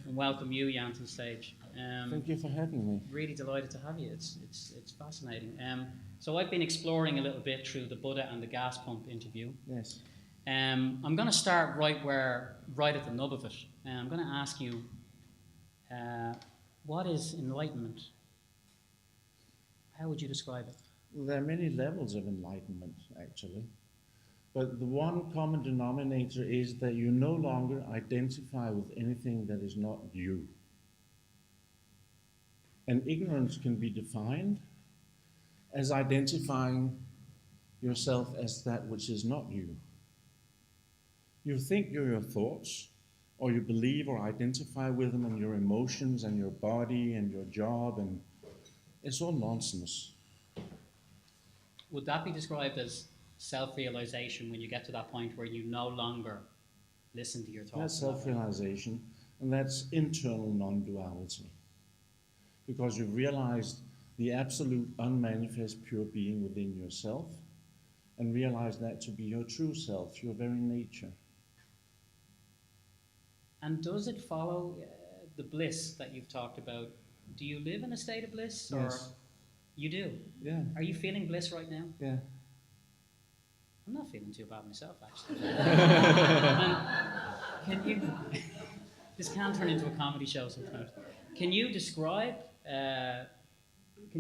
and welcome you, Jan, to the stage. Thank you for having me. Really delighted to have you. It's fascinating. So I've been exploring a little bit through the Buddha and the gas pump interview. Yes. I'm going to start right at the nub of it. I'm going to ask you, what is enlightenment? How would you describe it? There are many levels of enlightenment, actually. But the one common denominator is that you no longer identify with anything that is not you. And ignorance can be defined as identifying yourself as that which is not you. You think you're your thoughts, or you believe or identify with them, and your emotions and your body and your job, and it's all nonsense. Would that be described as self-realization when you get to that point where you no longer listen to your thoughts? That's self-realization, and that's internal non-duality. Because you've realized the absolute unmanifest pure being within yourself, and realize that to be your true self, your very nature. And does it follow the bliss that you've talked about? Do you live in a state of bliss? Or Yes. You do? Yeah. Are you feeling bliss right now? Yeah. I'm not feeling too bad myself, actually. Can you... This can turn into a comedy show sometimes. Can you describe, can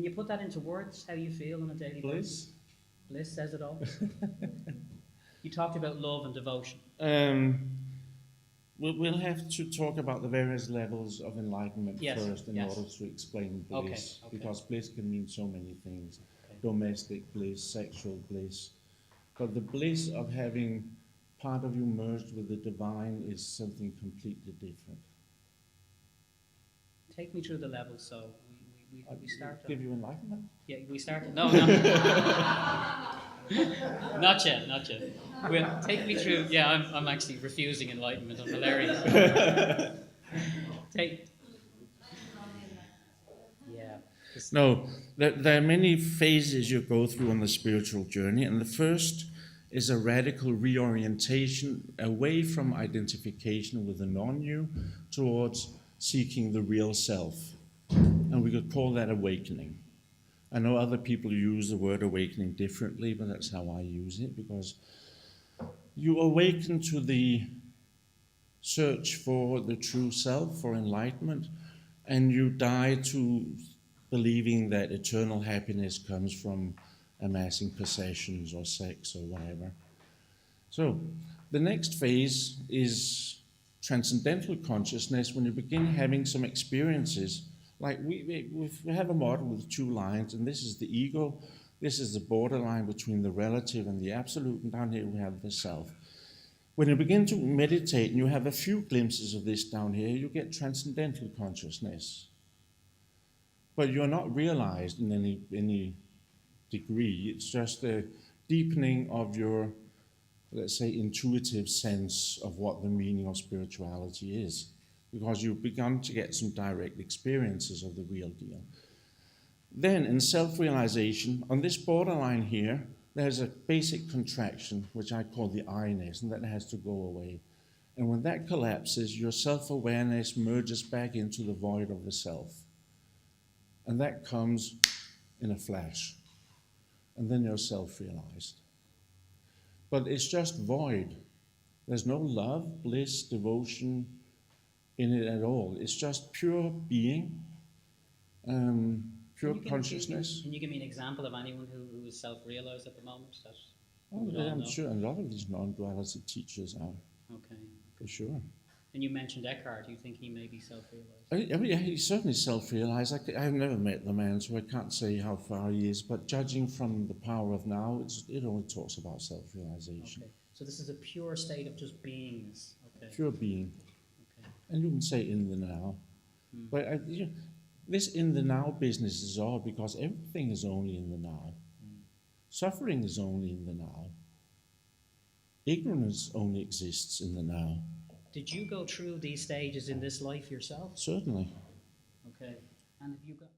you put that into words, how you feel on a daily basis? Bliss says it all. You talked about love and devotion. We'll have to talk about the various levels of enlightenment first in order to explain bliss, Okay. because bliss can mean so many things. Okay. Domestic bliss, sexual bliss. But the bliss of having part of you merged with the divine is something completely different. Take me through the levels, so we start. Give you enlightenment? Yeah, we start. No. Not yet. Well, take me through. Yeah, I'm actually refusing enlightenment. I'm hilarious. Yeah. No, there are many phases you go through on the spiritual journey, and the first is a radical reorientation away from identification with the non-you towards seeking the real self. And we could call that awakening. I know other people use the word awakening differently, but that's how I use it, because you awaken to the search for the true self, for enlightenment, and you die to believing that eternal happiness comes from amassing possessions or sex or whatever. So the next phase is transcendental consciousness, when you begin having some experiences. Like we have a model with two lines, and this is the ego, this is the borderline between the relative and the absolute, and down here we have the self. When you begin to meditate and you have a few glimpses of this down here, you get transcendental consciousness. But you're not realized in any degree. It's just a deepening of your, let's say, intuitive sense of what the meaning of spirituality is, because you've begun to get some direct experiences of the real deal. Then in self-realization, on this borderline here, there's a basic contraction, which I call the I-ness, and that has to go away. And when that collapses, your self-awareness merges back into the void of the self. And that comes in a flash. And then you're self-realized. But it's just void. There's no love, bliss, devotion in it at all. It's just pure being, pure consciousness. Can you give me an example of anyone who is self-realized at the moment? I'm sure a lot of these non-duality teachers are. Okay. For sure. And you mentioned Eckhart. Do you think he may be self-realized? Yeah, he's certainly self-realized. I've never met the man, so I can't say how far he is. But judging from the power of now, it only talks about self-realization. Okay. So this is a pure state of just beingness. Okay. Pure being. Okay. And you can say in the now. But this in the now business is odd, because everything is only in the now. Suffering is only in the now. Ignorance only exists in the now. Did you go through these stages in this life yourself? Certainly. Okay. And have you got...